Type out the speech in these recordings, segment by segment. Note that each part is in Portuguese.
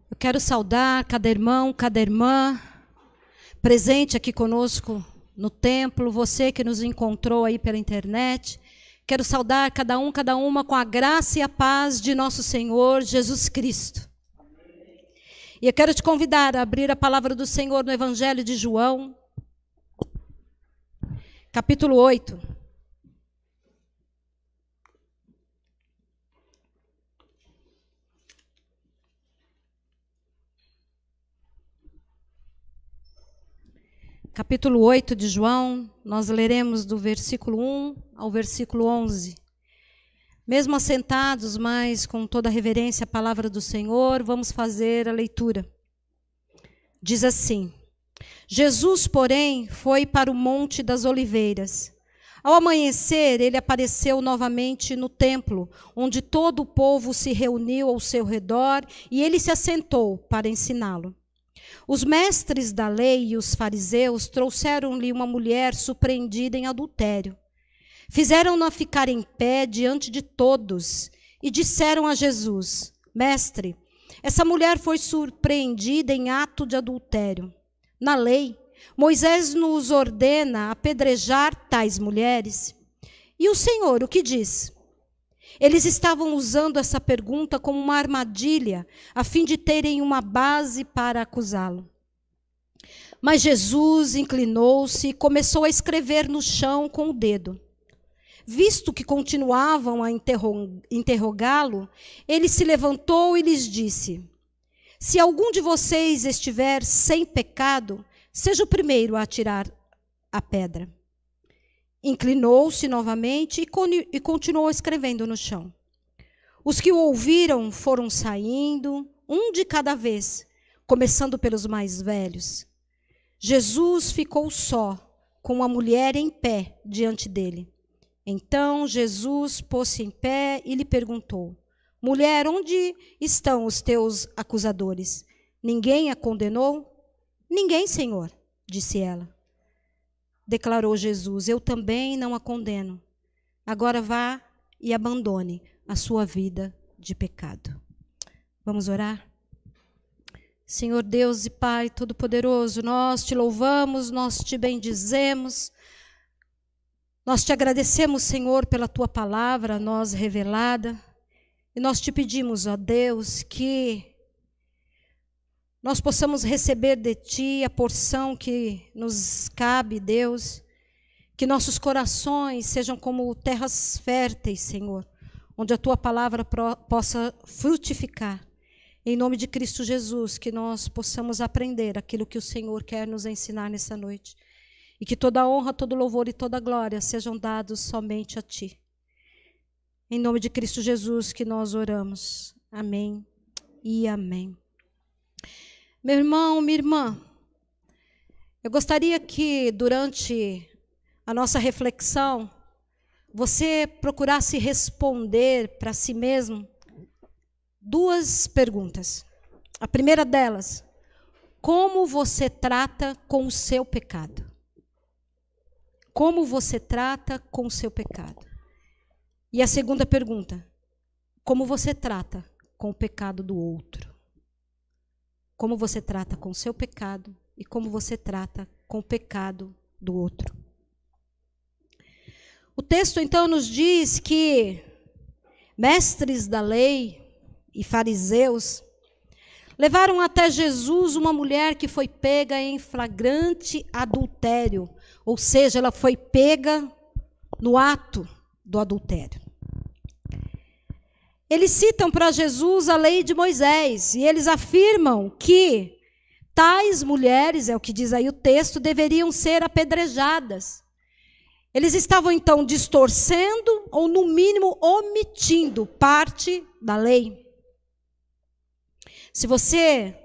Eu quero saudar cada irmão, cada irmã presente aqui conosco no templo, você que nos encontrou aí pela internet. Quero saudar cada um, cada uma com a graça e a paz de nosso Senhor Jesus Cristo. E eu quero te convidar a abrir a palavra do Senhor no Evangelho de João, capítulo 8. Capítulo 8 de João, nós leremos do versículo 1 ao versículo 11. Mesmo assentados, mas com toda a reverência à palavra do Senhor, vamos fazer a leitura. Diz assim: Jesus, porém, foi para o Monte das Oliveiras. Ao amanhecer, ele apareceu novamente no templo, onde todo o povo se reuniu ao seu redor, e ele se assentou para ensiná-lo. Os mestres da lei e os fariseus trouxeram-lhe uma mulher surpreendida em adultério. Fizeram-na ficar em pé diante de todos e disseram a Jesus: Mestre, essa mulher foi surpreendida em ato de adultério. Na lei, Moisés nos ordena apedrejar tais mulheres. E o Senhor, o que diz? Eles estavam usando essa pergunta como uma armadilha, a fim de terem uma base para acusá-lo. Mas Jesus inclinou-se e começou a escrever no chão com o dedo. Visto que continuavam a interrogá-lo, ele se levantou e lhes disse: Se algum de vocês estiver sem pecado, seja o primeiro a atirar a pedra. Inclinou-se novamente e continuou escrevendo no chão. Os que o ouviram foram saindo, um de cada vez, começando pelos mais velhos. Jesus ficou só, com a mulher em pé diante dele. Então Jesus pôs-se em pé e lhe perguntou: Mulher, onde estão os teus acusadores? Ninguém a condenou? Ninguém, Senhor, disse ela. Declarou Jesus: Eu também não a condeno. Agora vá e abandone a sua vida de pecado. Vamos orar? Senhor Deus e Pai Todo-Poderoso, nós te louvamos, nós te bendizemos, nós te agradecemos, Senhor, pela tua palavra a nós revelada, e nós te pedimos, ó Deus, que nós possamos receber de Ti a porção que nos cabe, Deus. Que nossos corações sejam como terras férteis, Senhor, onde a Tua palavra possa frutificar. Em nome de Cristo Jesus, que nós possamos aprender aquilo que o Senhor quer nos ensinar nessa noite. E que toda a honra, todo louvor e toda a glória sejam dados somente a Ti. Em nome de Cristo Jesus que nós oramos. Amém e amém. Meu irmão, minha irmã, eu gostaria que durante a nossa reflexão, você procurasse responder para si mesmo duas perguntas. A primeira delas: como você trata com o seu pecado? Como você trata com o seu pecado? E a segunda pergunta: como você trata com o pecado do outro? Como você trata com o seu pecado e como você trata com o pecado do outro. O texto então nos diz que mestres da lei e fariseus levaram até Jesus uma mulher que foi pega em flagrante adultério, ou seja, ela foi pega no ato do adultério. Eles citam para Jesus a lei de Moisés e eles afirmam que tais mulheres, é o que diz aí o texto, deveriam ser apedrejadas. Eles estavam então distorcendo ou no mínimo omitindo parte da lei. Se você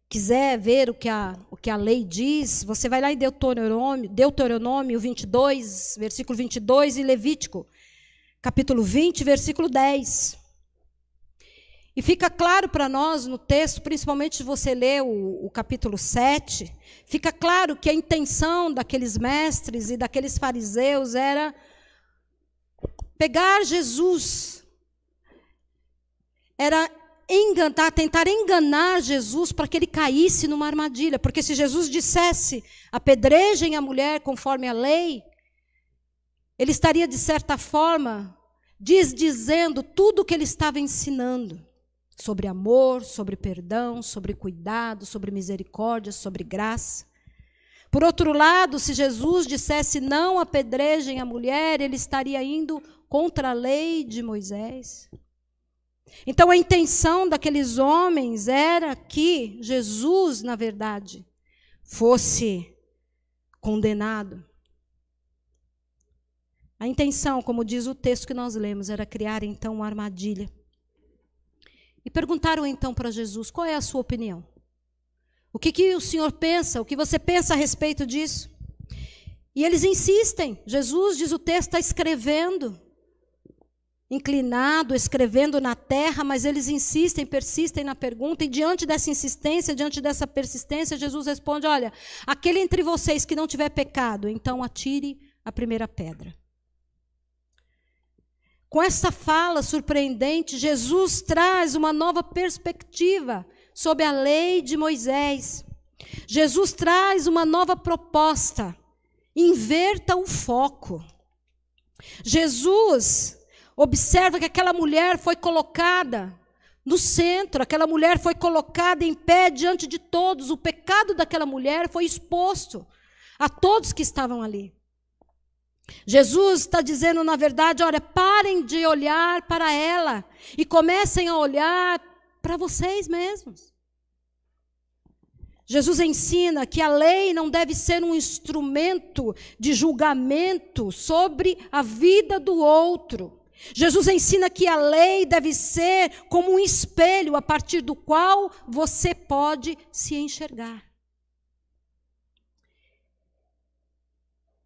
quiser ver o que a lei diz, você vai lá em Deuteronômio 22, versículo 22 e Levítico, capítulo 20, versículo 10. E fica claro para nós no texto, principalmente se você ler o capítulo 7, fica claro que a intenção daqueles mestres e daqueles fariseus era pegar Jesus, era tentar enganar Jesus para que ele caísse numa armadilha. Porque se Jesus dissesse, apedrejem a mulher conforme a lei, ele estaria, de certa forma, desdizendo tudo o que ele estava ensinando. Sobre amor, sobre perdão, sobre cuidado, sobre misericórdia, sobre graça. Por outro lado, se Jesus dissesse não apedrejem a mulher, ele estaria indo contra a lei de Moisés. Então a intenção daqueles homens era que Jesus, na verdade, fosse condenado. A intenção, como diz o texto que nós lemos, era criar então uma armadilha. E perguntaram então para Jesus, qual é a sua opinião? O que o Senhor pensa? O que você pensa a respeito disso? E eles insistem. Jesus, diz o texto, está escrevendo. Inclinado, escrevendo na terra, mas eles insistem, persistem na pergunta. E diante dessa insistência, diante dessa persistência, Jesus responde, olha, aquele entre vocês que não tiver pecado, então atire a primeira pedra. Com essa fala surpreendente, Jesus traz uma nova perspectiva sobre a lei de Moisés. Jesus traz uma nova proposta. Inverta o foco. Jesus observa que aquela mulher foi colocada no centro, aquela mulher foi colocada em pé diante de todos. O pecado daquela mulher foi exposto a todos que estavam ali. Jesus está dizendo, na verdade, olha, parem de olhar para ela e comecem a olhar para vocês mesmos. Jesus ensina que a lei não deve ser um instrumento de julgamento sobre a vida do outro. Jesus ensina que a lei deve ser como um espelho a partir do qual você pode se enxergar.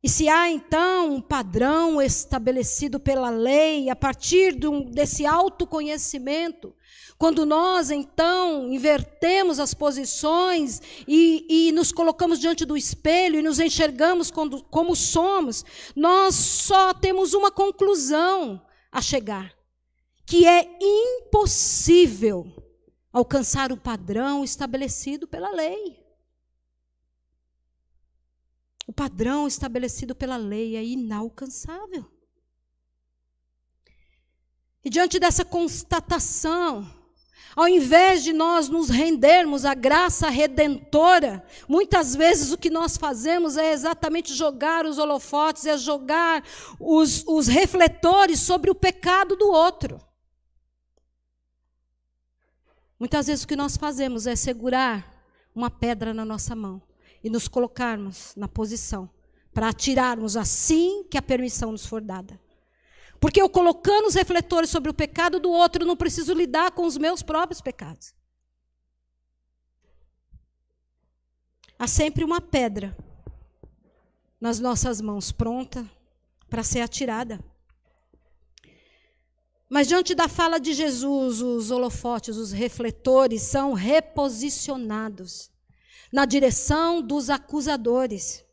E se há então um padrão estabelecido pela lei, a partir desse autoconhecimento, quando nós então invertemos as posições e nos colocamos diante do espelho e nos enxergamos como somos, nós só temos uma conclusão a chegar, que é impossível alcançar o padrão estabelecido pela lei. O padrão estabelecido pela lei é inalcançável. E diante dessa constatação, ao invés de nós nos rendermos à graça redentora, muitas vezes o que nós fazemos é exatamente jogar os holofotes, é jogar os refletores sobre o pecado do outro. Muitas vezes o que nós fazemos é segurar uma pedra na nossa mão e nos colocarmos na posição para atirarmos assim que a permissão nos for dada. Porque eu colocando os refletores sobre o pecado do outro, não preciso lidar com os meus próprios pecados. Há sempre uma pedra nas nossas mãos, pronta para ser atirada. Mas diante da fala de Jesus, os holofotes, os refletores são reposicionados na direção dos acusadores.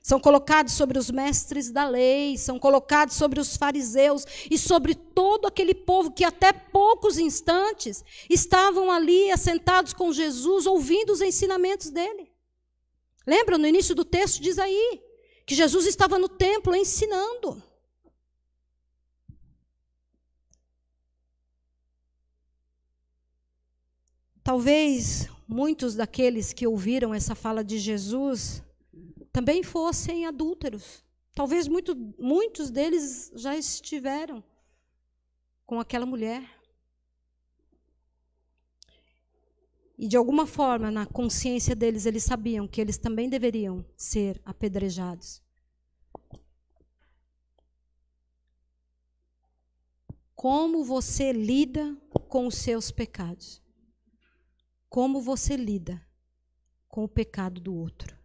São colocados sobre os mestres da lei, são colocados sobre os fariseus e sobre todo aquele povo que até poucos instantes estavam ali assentados com Jesus, ouvindo os ensinamentos dele. Lembra, no início do texto diz aí, que Jesus estava no templo ensinando. Talvez muitos daqueles que ouviram essa fala de Jesus também fossem adúlteros. Talvez muitos deles já estiveram com aquela mulher. E de alguma forma, na consciência deles, eles sabiam que eles também deveriam ser apedrejados. Como você lida com os seus pecados? Como você lida com o pecado do outro?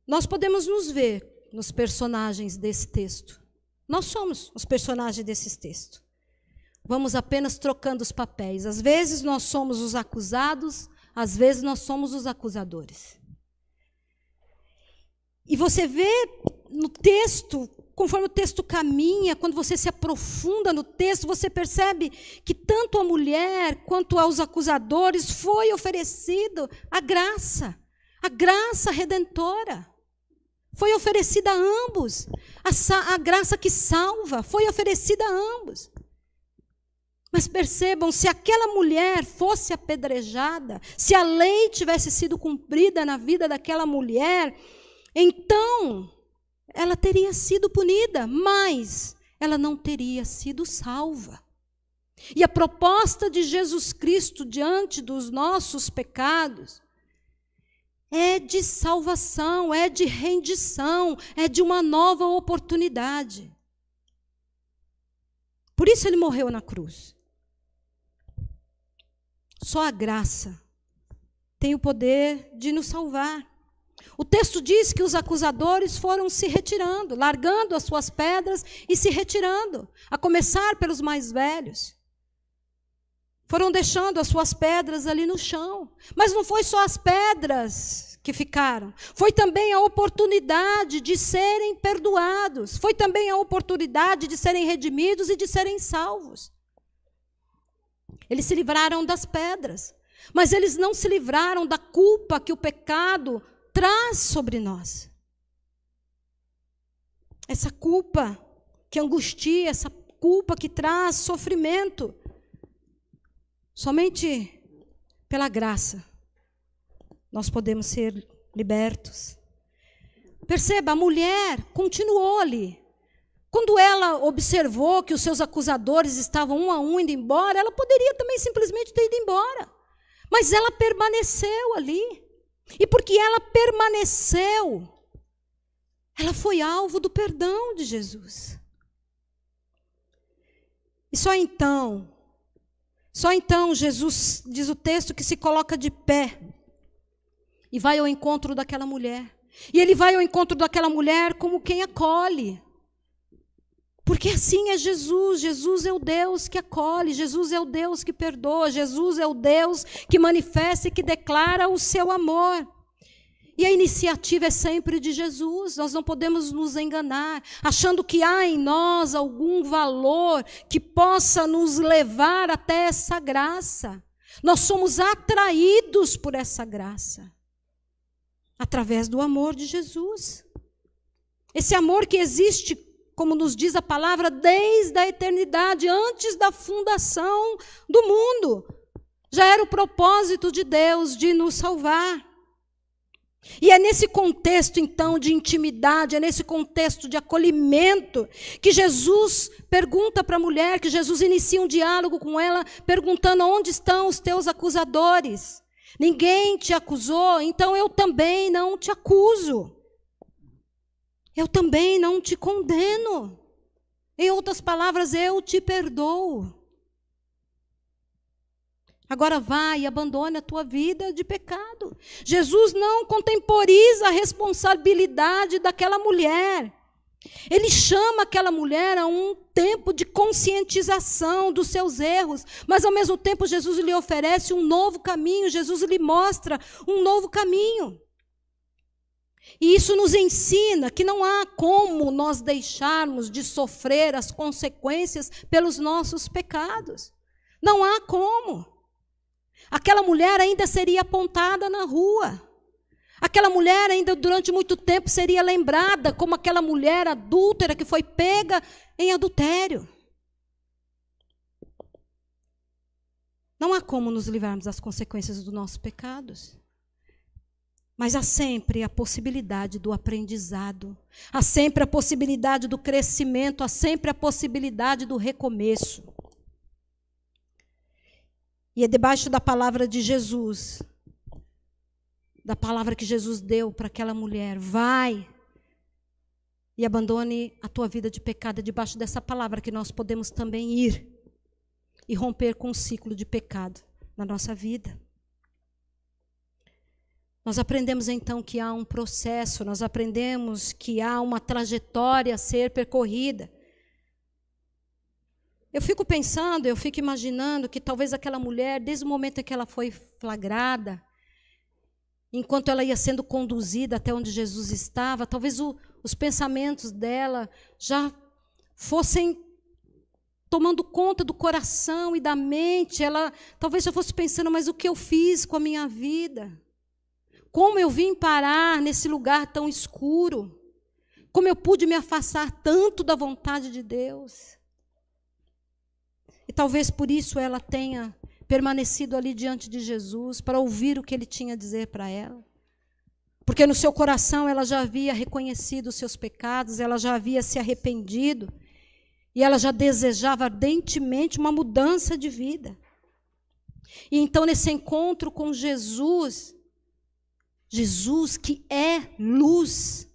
Nós podemos nos ver nos personagens desse texto. Nós somos os personagens desse texto. Vamos apenas trocando os papéis. Às vezes nós somos os acusados, às vezes nós somos os acusadores. E você vê no texto conforme o texto caminha, quando você se aprofunda no texto, você percebe que tanto a mulher quanto aos acusadores foi oferecido a graça redentora. Foi oferecida a ambos. A graça que salva foi oferecida a ambos. Mas percebam, se aquela mulher fosse apedrejada, se a lei tivesse sido cumprida na vida daquela mulher, então ela teria sido punida, mas ela não teria sido salva. E a proposta de Jesus Cristo diante dos nossos pecados é de salvação, é de rendição, é de uma nova oportunidade. Por isso ele morreu na cruz. Só a graça tem o poder de nos salvar. O texto diz que os acusadores foram se retirando, largando as suas pedras e se retirando, a começar pelos mais velhos. Foram deixando as suas pedras ali no chão. Mas não foi só as pedras que ficaram. Foi também a oportunidade de serem perdoados. Foi também a oportunidade de serem redimidos e de serem salvos. Eles se livraram das pedras, mas eles não se livraram da culpa que o pecado traz sobre nós. Essa culpa que angustia, essa culpa que traz sofrimento. Somente pela graça nós podemos ser libertos. Perceba, a mulher continuou ali. Quando ela observou que os seus acusadores estavam um a um indo embora, ela poderia também simplesmente ter ido embora. Mas ela permaneceu ali. E porque ela permaneceu, ela foi alvo do perdão de Jesus. E só então Jesus, diz o texto, que se coloca de pé e vai ao encontro daquela mulher. E ele vai ao encontro daquela mulher como quem acolhe. Porque assim é Jesus. Jesus é o Deus que acolhe, Jesus é o Deus que perdoa, Jesus é o Deus que manifesta e que declara o seu amor. E a iniciativa é sempre de Jesus. Nós não podemos nos enganar, achando que há em nós algum valor que possa nos levar até essa graça. Nós somos atraídos por essa graça, através do amor de Jesus. Esse amor que existe, como nos diz a palavra, desde a eternidade, antes da fundação do mundo. Já era o propósito de Deus de nos salvar. E é nesse contexto, então, de intimidade, é nesse contexto de acolhimento, que Jesus pergunta para a mulher, que Jesus inicia um diálogo com ela, perguntando: onde estão os teus acusadores? Ninguém te acusou, então eu também não te acuso. Eu também não te condeno. Em outras palavras, eu te perdoo. Agora vai e abandone a tua vida de pecado. Jesus não contemporiza a responsabilidade daquela mulher. Ele chama aquela mulher a um tempo de conscientização dos seus erros, mas ao mesmo tempo Jesus lhe oferece um novo caminho, Jesus lhe mostra um novo caminho. E isso nos ensina que não há como nós deixarmos de sofrer as consequências pelos nossos pecados. Não há como. Aquela mulher ainda seria apontada na rua. Aquela mulher ainda durante muito tempo seria lembrada como aquela mulher adúltera que foi pega em adultério. Não há como nos livrarmos das consequências dos nossos pecados. Mas há sempre a possibilidade do aprendizado, há sempre a possibilidade do crescimento, há sempre a possibilidade do recomeço. E é debaixo da palavra de Jesus, da palavra que Jesus deu para aquela mulher: vai e abandone a tua vida de pecado. É debaixo dessa palavra que nós podemos também ir e romper com o ciclo de pecado na nossa vida. Nós aprendemos então que há um processo, nós aprendemos que há uma trajetória a ser percorrida. Eu fico pensando, eu fico imaginando que talvez aquela mulher, desde o momento em que ela foi flagrada, enquanto ela ia sendo conduzida até onde Jesus estava, talvez o os pensamentos dela já fossem tomando conta do coração e da mente. Ela talvez já fosse pensando, mas o que eu fiz com a minha vida? Como eu vim parar nesse lugar tão escuro? Como eu pude me afastar tanto da vontade de Deus? E talvez por isso ela tenha permanecido ali diante de Jesus, para ouvir o que ele tinha a dizer para ela. Porque no seu coração ela já havia reconhecido os seus pecados, ela já havia se arrependido, e ela já desejava ardentemente uma mudança de vida. E então, nesse encontro com Jesus, Jesus que é luz,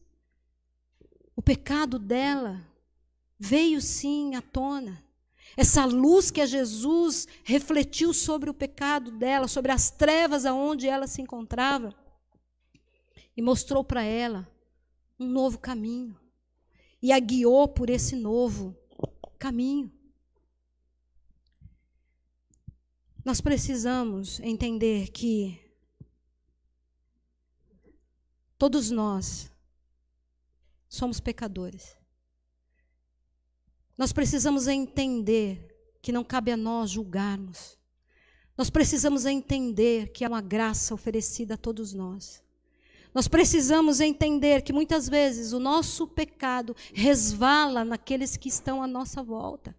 o pecado dela veio sim à tona. Essa luz que é Jesus refletiu sobre o pecado dela, sobre as trevas aonde ela se encontrava, e mostrou para ela um novo caminho, e a guiou por esse novo caminho. Nós precisamos entender que todos nós somos pecadores. Nós precisamos entender que não cabe a nós julgarmos. Nós precisamos entender que há uma graça oferecida a todos nós. Nós precisamos entender que muitas vezes o nosso pecado resvala naqueles que estão à nossa volta,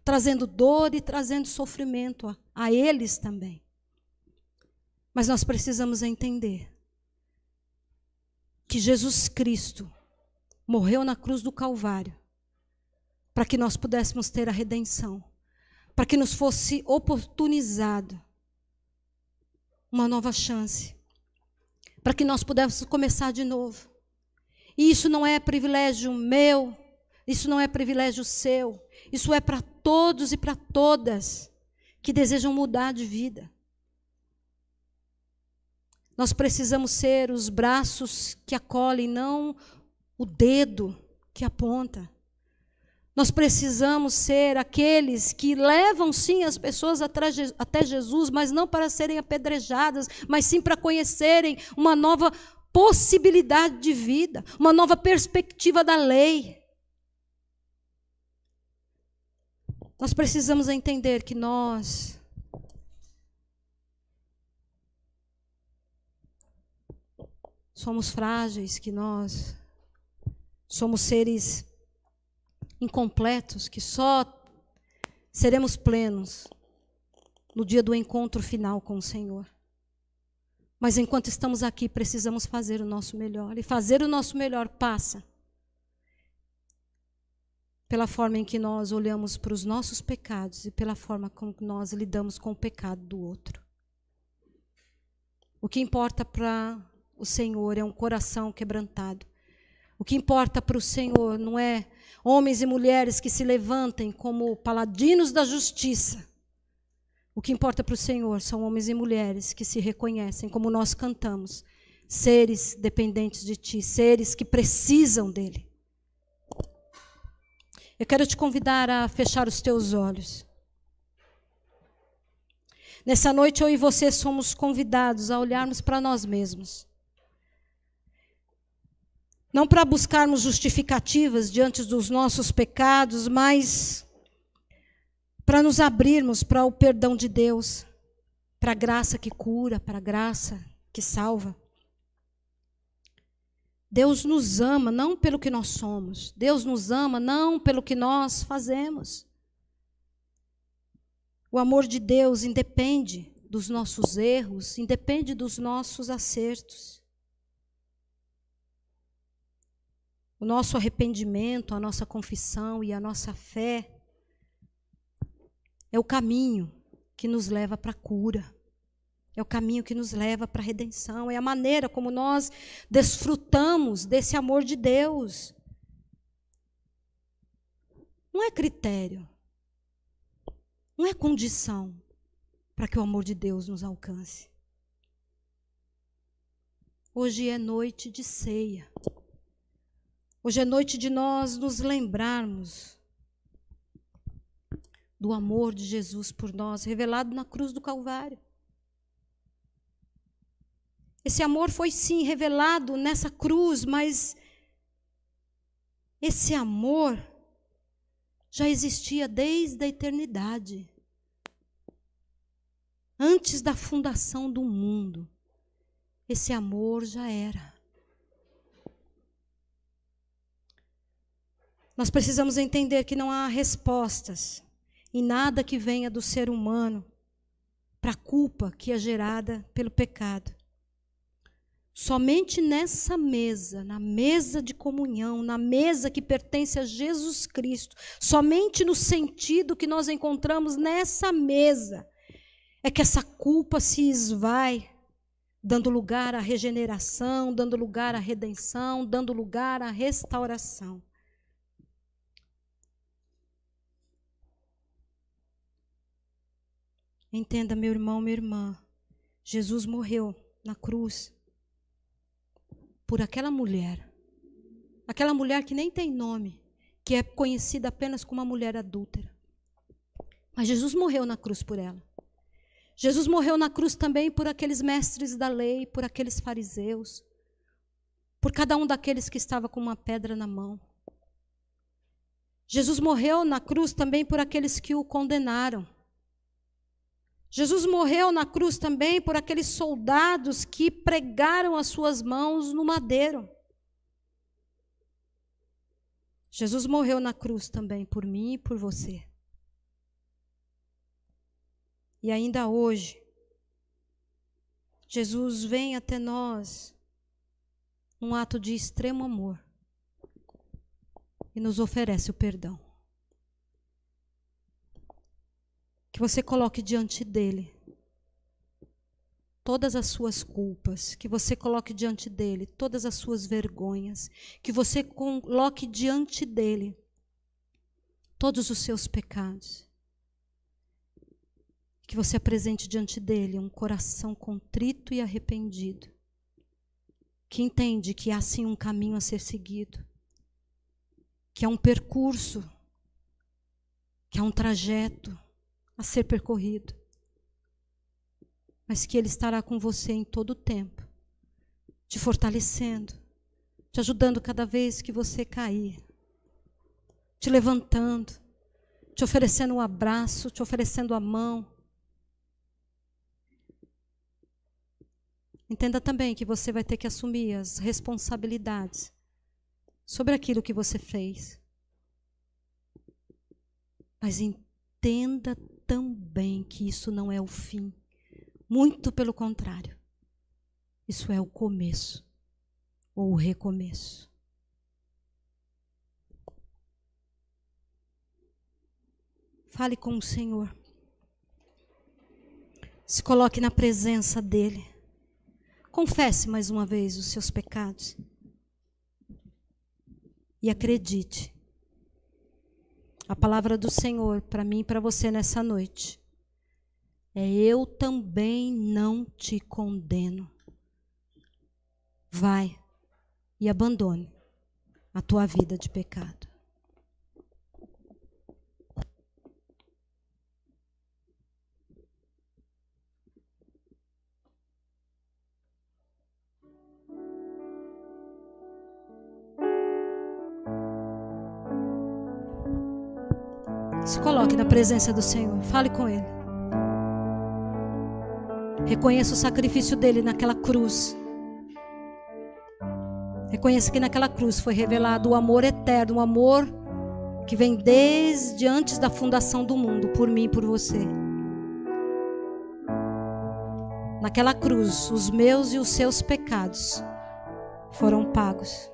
trazendo dor e trazendo sofrimento a eles também. Mas nós precisamos entender que Jesus Cristo morreu na cruz do Calvário para que nós pudéssemos ter a redenção, para que nos fosse oportunizado uma nova chance, para que nós pudéssemos começar de novo. E isso não é privilégio meu, isso não é privilégio seu, isso é para todos e para todas que desejam mudar de vida. Nós precisamos ser os braços que acolhem, não o dedo que aponta. Nós precisamos ser aqueles que levam sim as pessoas até Jesus, mas não para serem apedrejadas, mas sim para conhecerem uma nova possibilidade de vida, uma nova perspectiva da lei. Nós precisamos entender que nós somos frágeis, que nós somos seres incompletos, que só seremos plenos no dia do encontro final com o Senhor. Mas enquanto estamos aqui, precisamos fazer o nosso melhor. E fazer o nosso melhor passa pela forma em que nós olhamos para os nossos pecados e pela forma como nós lidamos com o pecado do outro. O que importa para o Senhor é um coração quebrantado. O que importa para o Senhor não é homens e mulheres que se levantem como paladinos da justiça. O que importa para o Senhor são homens e mulheres que se reconhecem, como nós cantamos, seres dependentes de Ti, seres que precisam dEle. Eu quero te convidar a fechar os teus olhos. Nessa noite, eu e você somos convidados a olharmos para nós mesmos. Não para buscarmos justificativas diante dos nossos pecados, mas para nos abrirmos para o perdão de Deus, para a graça que cura, para a graça que salva. Deus nos ama não pelo que nós somos, Deus nos ama não pelo que nós fazemos. O amor de Deus independe dos nossos erros, independe dos nossos acertos. O nosso arrependimento, a nossa confissão e a nossa fé é o caminho que nos leva para a cura. É o caminho que nos leva para a redenção. É a maneira como nós desfrutamos desse amor de Deus. Não é critério. Não é condição para que o amor de Deus nos alcance. Hoje é noite de ceia. Hoje é noite de nós nos lembrarmos do amor de Jesus por nós, revelado na cruz do Calvário. Esse amor foi sim revelado nessa cruz, mas esse amor já existia desde a eternidade. Antes da fundação do mundo, esse amor já era. Nós precisamos entender que não há respostas em nada que venha do ser humano para a culpa que é gerada pelo pecado. Somente nessa mesa, na mesa de comunhão, na mesa que pertence a Jesus Cristo, somente no sentido que nós encontramos nessa mesa, é que essa culpa se esvai, dando lugar à regeneração, dando lugar à redenção, dando lugar à restauração. Entenda, meu irmão, minha irmã, Jesus morreu na cruz por aquela mulher que nem tem nome, que é conhecida apenas como uma mulher adúltera. Mas Jesus morreu na cruz por ela. Jesus morreu na cruz também por aqueles mestres da lei, por aqueles fariseus, por cada um daqueles que estava com uma pedra na mão. Jesus morreu na cruz também por aqueles que o condenaram. Jesus morreu na cruz também por aqueles soldados que pregaram as suas mãos no madeiro. Jesus morreu na cruz também por mim e por você. E ainda hoje, Jesus vem até nós num ato de extremo amor e nos oferece o perdão. Que você coloque diante dele todas as suas culpas, que você coloque diante dele todas as suas vergonhas, que você coloque diante dele todos os seus pecados, que você apresente diante dele um coração contrito e arrependido, que entende que há sim um caminho a ser seguido, que há um percurso, que há um trajeto a ser percorrido, mas que ele estará com você em todo o tempo, te fortalecendo, te ajudando cada vez que você cair, te levantando, te oferecendo um abraço, te oferecendo a mão. Entenda também que você vai ter que assumir as responsabilidades sobre aquilo que você fez. Mas entenda também que isso não é o fim. Muito pelo contrário. Isso é o começo ou o recomeço. Fale com o Senhor. Se coloque na presença dEle. Confesse mais uma vez os seus pecados. E acredite. A palavra do Senhor para mim e para você nessa noite é: eu também não te condeno. Vai e abandone a tua vida de pecado. Se coloque na presença do Senhor, fale com Ele. Reconheça o sacrifício dele naquela cruz. Reconheça que naquela cruz foi revelado o amor eterno, o amor que vem desde antes da fundação do mundo, por mim e por você. Naquela cruz, os meus e os seus pecados foram pagos.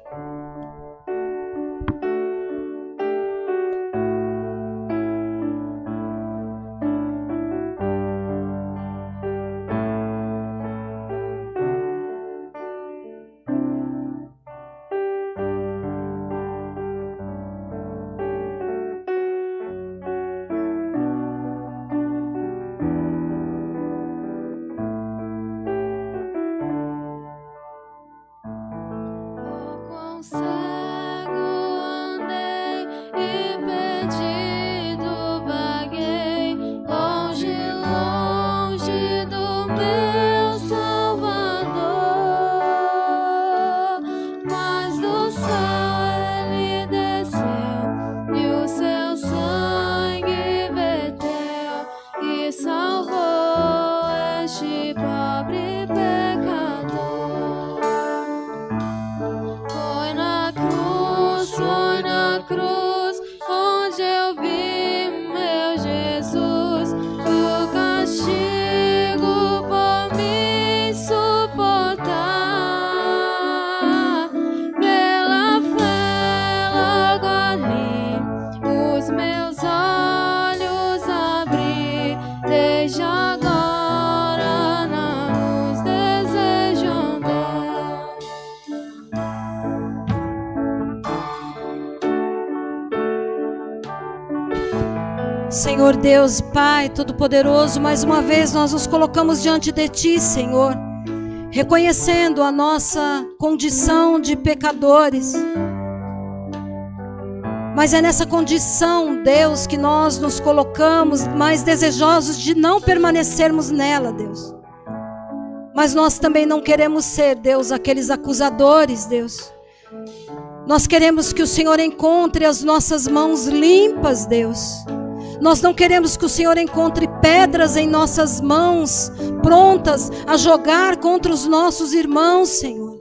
Oh, Senhor Deus, Pai Todo-Poderoso, mais uma vez nós nos colocamos diante de Ti, Senhor, reconhecendo a nossa condição de pecadores. Mas é nessa condição, Deus, que nós nos colocamos mais desejosos de não permanecermos nela, Deus. Mas nós também não queremos ser, Deus, aqueles acusadores, Deus. Nós queremos que o Senhor encontre as nossas mãos limpas, Deus. Nós não queremos que o Senhor encontre pedras em nossas mãos, prontas a jogar contra os nossos irmãos, Senhor.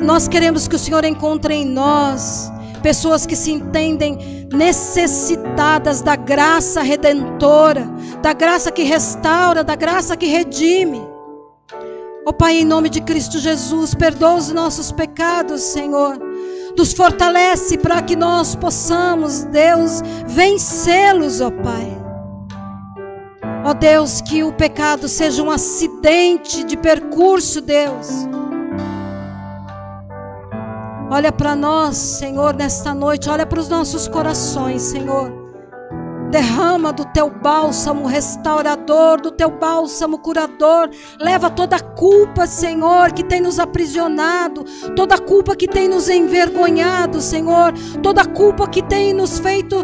Nós queremos que o Senhor encontre em nós pessoas que se entendem necessitadas da graça redentora, da graça que restaura, da graça que redime. Ó Pai, em nome de Cristo Jesus, perdoa os nossos pecados, Senhor. Nos fortalece para que nós possamos, Deus, vencê-los, ó Pai. Ó Deus, que o pecado seja um acidente de percurso, Deus. Olha para nós, Senhor, nesta noite. Olha para os nossos corações, Senhor. Derrama do Teu bálsamo restaurador, do Teu bálsamo curador. Leva toda a culpa, Senhor, que tem nos aprisionado, toda a culpa que tem nos envergonhado, Senhor, toda a culpa que tem nos feito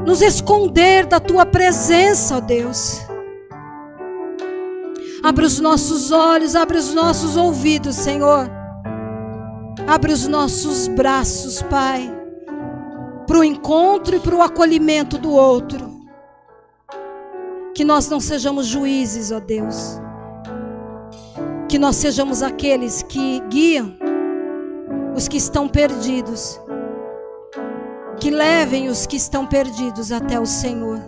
nos esconder da Tua presença, ó Deus. Abre os nossos olhos, abre os nossos ouvidos, Senhor. Abre os nossos braços, Pai, para o encontro e para o acolhimento do outro. Que nós não sejamos juízes, ó Deus. Que nós sejamos aqueles que guiam os que estão perdidos. Que levem os que estão perdidos até o Senhor.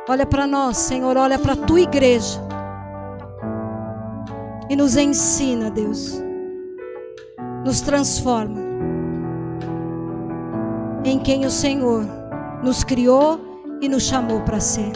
Olha para nós, Senhor, olha para a Tua igreja. E nos ensina, Deus. Nos transforma em quem o Senhor nos criou e nos chamou para ser.